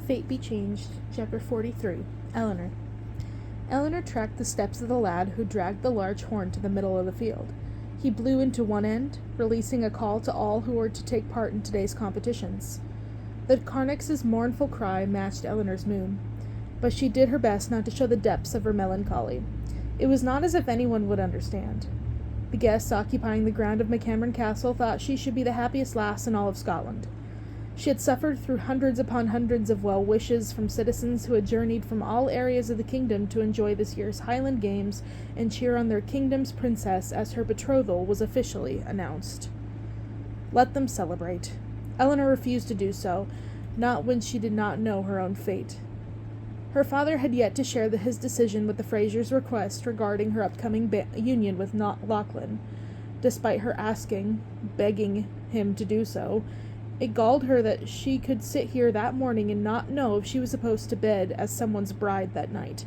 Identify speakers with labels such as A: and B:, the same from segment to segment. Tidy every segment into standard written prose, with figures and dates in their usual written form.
A: Fate Be Changed, Chapter 43, Elinor. Elinor tracked the steps of the lad who dragged the large horn to the middle of the field. He blew into one end, releasing a call to all who were to take part in today's competitions. The Carnix's mournful cry matched Elinor's mood, but she did her best not to show the depths of her melancholy. It was not as if anyone would understand. The guests occupying the ground of McCameron Castle thought she should be the happiest lass in all of Scotland. She had suffered through hundreds upon hundreds of well wishes from citizens who had journeyed from all areas of the kingdom to enjoy this year's Highland Games and cheer on their kingdom's princess as her betrothal was officially announced. Let them celebrate. Elinor refused to do so, not when she did not know her own fate. Her father had yet to share his decision with the Frasers' request regarding her upcoming union with Lachlan. Despite her begging him to do so, it galled her that she could sit here that morning and not know if she was supposed to bed as someone's bride that night,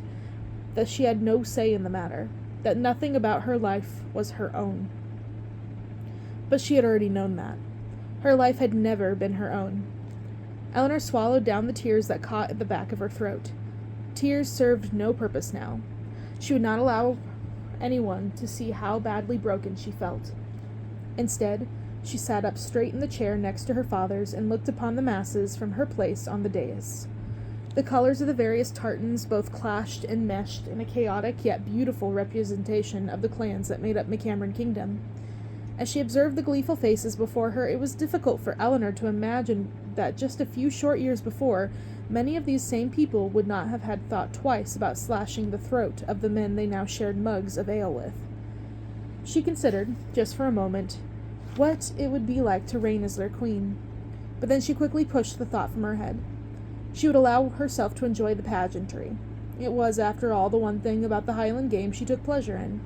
A: that she had no say in the matter, that nothing about her life was her own. But she had already known that. Her life had never been her own. Elinor swallowed down the tears that caught at the back of her throat. Tears served no purpose now. She would not allow anyone to see how badly broken she felt. Instead, she sat up straight in the chair next to her father's and looked upon the masses from her place on the dais. The colors of the various tartans both clashed and meshed in a chaotic yet beautiful representation of the clans that made up McCameron Kingdom. As she observed the gleeful faces before her, it was difficult for Elinor to imagine that just a few short years before, many of these same people would not have had thought twice about slashing the throat of the men they now shared mugs of ale with. She considered, just for a moment, what it would be like to reign as their queen, but then she quickly pushed the thought from her head. She would allow herself to enjoy the pageantry. It was, after all, the one thing about the Highland Games she took pleasure in.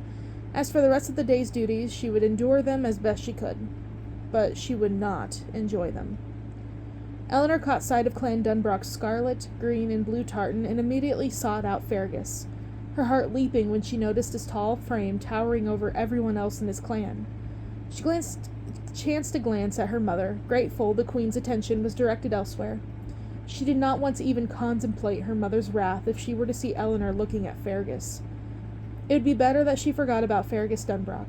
A: As for the rest of the day's duties, she would endure them as best she could, but she would not enjoy them. Elinor caught sight of Clan Dunbrach's scarlet, green, and blue tartan and immediately sought out Fergus, her heart leaping when she noticed his tall frame towering over everyone else in his clan. She chanced to glance at her mother, grateful the queen's attention was directed elsewhere. She did not want to even contemplate her mother's wrath if she were to see Elinor looking at Fergus. It would be better that she forgot about Fergus Dunbrach.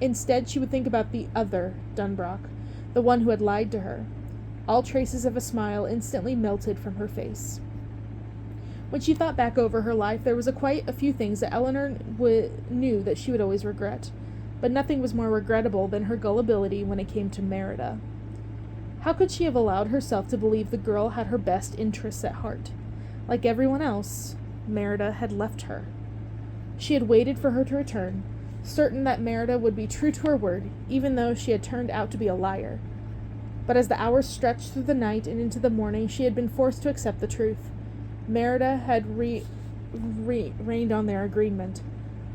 A: Instead, she would think about the other Dunbrach, the one who had lied to her. All traces of a smile instantly melted from her face. When she thought back over her life, there was quite a few things that Elinor knew that she would always regret. But nothing was more regrettable than her gullibility when it came to Merida. How could she have allowed herself to believe the girl had her best interests at heart? Like everyone else, Merida had left her. She had waited for her to return, certain that Merida would be true to her word, even though she had turned out to be a liar. But as the hours stretched through the night and into the morning, she had been forced to accept the truth. Merida had rained on their agreement.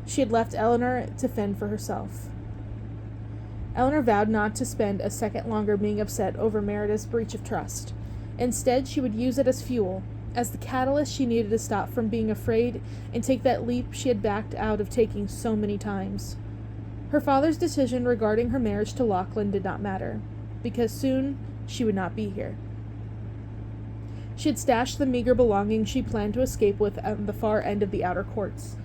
A: She had left Elinor to fend for herself. Elinor vowed not to spend a second longer being upset over Merida's breach of trust. Instead, she would use it as fuel, as the catalyst she needed to stop from being afraid and take that leap she had backed out of taking so many times. Her father's decision regarding her marriage to Lachlan did not matter, because soon she would not be here. She had stashed the meager belongings she planned to escape with at the far end of the outer courts.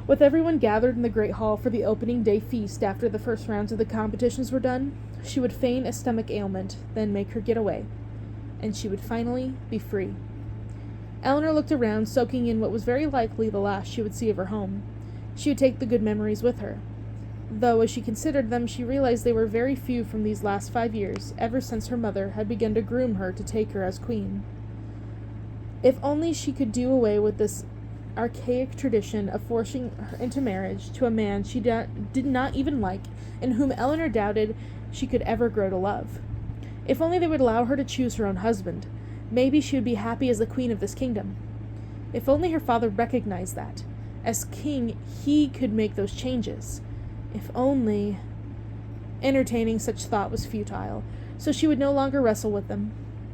A: With everyone gathered in the great hall for the opening day feast after the first rounds of the competitions were done, she would feign a stomach ailment, then make her get away, and she would finally be free. Elinor looked around, soaking in what was very likely the last she would see of her home. She would take the good memories with her, though as she considered them, she realized they were very few from these last 5 years, ever since her mother had begun to groom her to take her as queen. If only she could do away with this archaic tradition of forcing her into marriage to a man she did not even like and whom Elinor doubted she could ever grow to love. If only they would allow her to choose her own husband, maybe she would be happy as the queen of this kingdom. If only her father recognized that. As king, he could make those changes. If only... Entertaining such thought was futile, so she would no longer wrestle with them.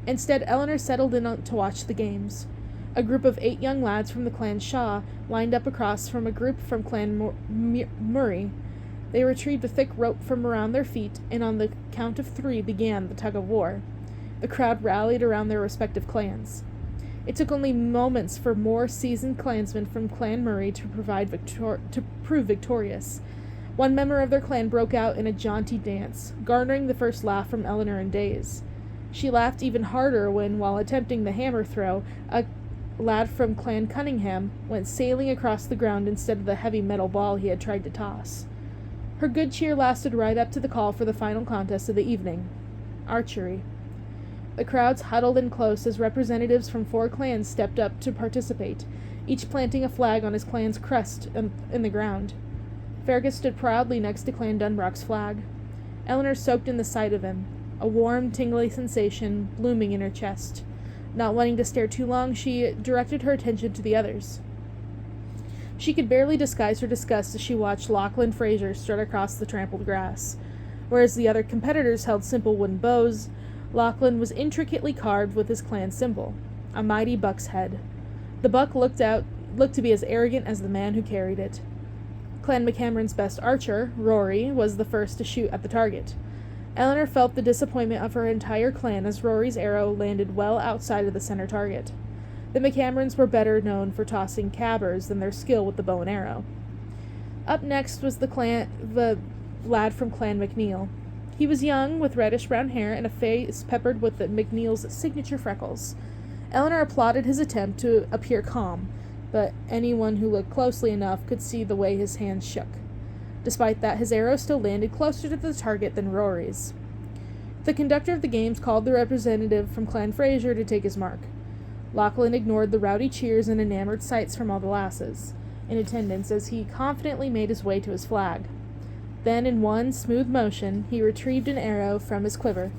A: Instead, Elinor settled in to watch the games. A group of 8 young lads from the clan Shaw lined up across from a group from clan Murray. They retrieved a thick rope from around their feet, and on the count of 3 began the tug-of-war. The crowd rallied around their respective clans. It took only moments for more seasoned clansmen from Clan Murray to prove victorious. One member of their clan broke out in a jaunty dance, garnering the first laugh from Elinor in days. She laughed even harder when, while attempting the hammer throw, a lad from Clan Cunningham went sailing across the ground instead of the heavy metal ball he had tried to toss. Her good cheer lasted right up to the call for the final contest of the evening: archery. The crowds huddled in close as representatives from 4 clans stepped up to participate, each planting a flag on his clan's crest in the ground. Fergus stood proudly next to Clan Dunbrock's flag. Elinor soaked in the sight of him, a warm, tingly sensation blooming in her chest. Not wanting to stare too long, she directed her attention to the others. She could barely disguise her disgust as she watched Lachlan Fraser strut across the trampled grass. Whereas the other competitors held simple wooden bows, Lachlan was intricately carved with his clan symbol, a mighty buck's head. The buck looked to be as arrogant as the man who carried it. Clan McCameron's best archer, Rory, was the first to shoot at the target. Elinor felt the disappointment of her entire clan as Rory's arrow landed well outside of the center target. The McCamerons were better known for tossing cabbers than their skill with the bow and arrow. Up next was the lad from Clan McNeil. He was young, with reddish-brown hair and a face peppered with the McNeil's signature freckles. Elinor applauded his attempt to appear calm, but anyone who looked closely enough could see the way his hands shook. Despite that, his arrow still landed closer to the target than Rory's. The conductor of the games called the representative from Clan Fraser to take his mark. Lachlan ignored the rowdy cheers and enamored sights from all the lasses in attendance as he confidently made his way to his flag. Then, in one smooth motion, he retrieved an arrow from his quiver,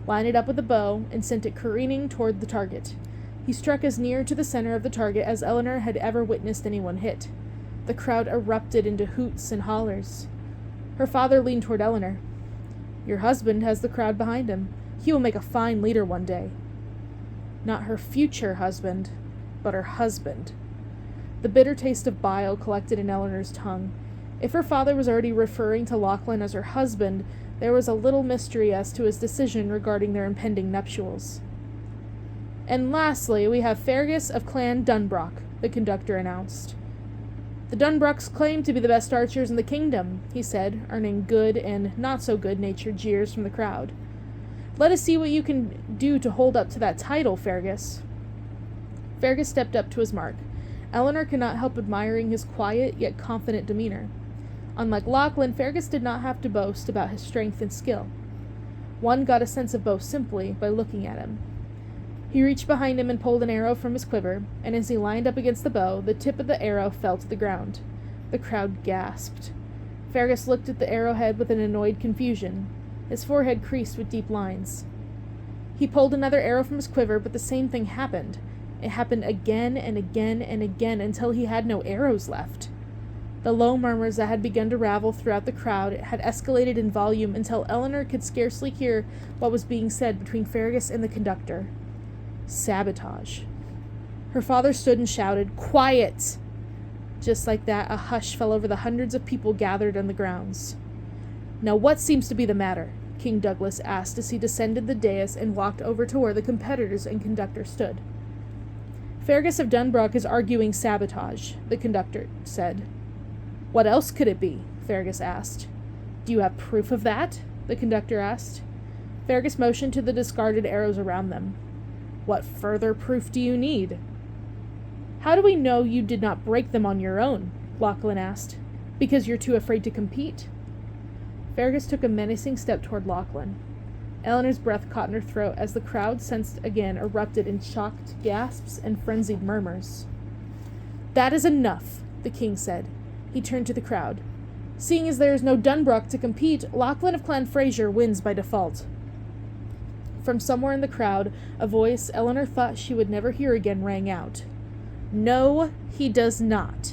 A: lined it up with a bow, and sent it careening toward the target. He struck as near to the center of the target as Elinor had ever witnessed anyone hit. The crowd erupted into hoots and hollers. Her father leaned toward Elinor. "Your husband has the crowd behind him. He will make a fine leader one day." Not her future husband, but her husband. The bitter taste of bile collected in Elinor's tongue. If her father was already referring to Lachlan as her husband, there was a little mystery as to his decision regarding their impending nuptials. "And lastly, we have Fergus of Clan Dunbrock," the conductor announced. "The Dunbrocks claim to be the best archers in the kingdom," he said, earning good and not-so-good-natured jeers from the crowd. "Let us see what you can do to hold up to that title, Fergus." Fergus stepped up to his mark. Elinor could not help admiring his quiet yet confident demeanor. Unlike Lachlan, Fergus did not have to boast about his strength and skill. One got a sense of both simply by looking at him. He reached behind him and pulled an arrow from his quiver, and as he lined up against the bow, the tip of the arrow fell to the ground. The crowd gasped. Fergus looked at the arrowhead with an annoyed confusion. His forehead creased with deep lines. He pulled another arrow from his quiver, but the same thing happened. It happened again and again and again until he had no arrows left. The low murmurs that had begun to ravel throughout the crowd had escalated in volume until Elinor could scarcely hear what was being said between Fergus and the conductor. Sabotage. Her father stood and shouted, "Quiet!" Just like that, a hush fell over the hundreds of people gathered on the grounds. "Now what seems to be the matter?" King Douglas asked as he descended the dais and walked over to where the competitors and conductor stood. "Fergus of Dunbrock is arguing sabotage," the conductor said. "What else could it be?" Fergus asked. "Do you have proof of that?" the conductor asked. Fergus motioned to the discarded arrows around them. "What further proof do you need?" "How do we know you did not break them on your own?" Lachlan asked. "Because you're too afraid to compete?" Fergus took a menacing step toward Lachlan. Elinor's breath caught in her throat as the crowd sensed again erupted in shocked gasps and frenzied murmurs. "That is enough," the king said. He turned to the crowd. "Seeing as there is no Dunbrock to compete, Lachlan of Clan Fraser wins by default." From somewhere in the crowd, a voice Elinor thought she would never hear again rang out. "No, he does not."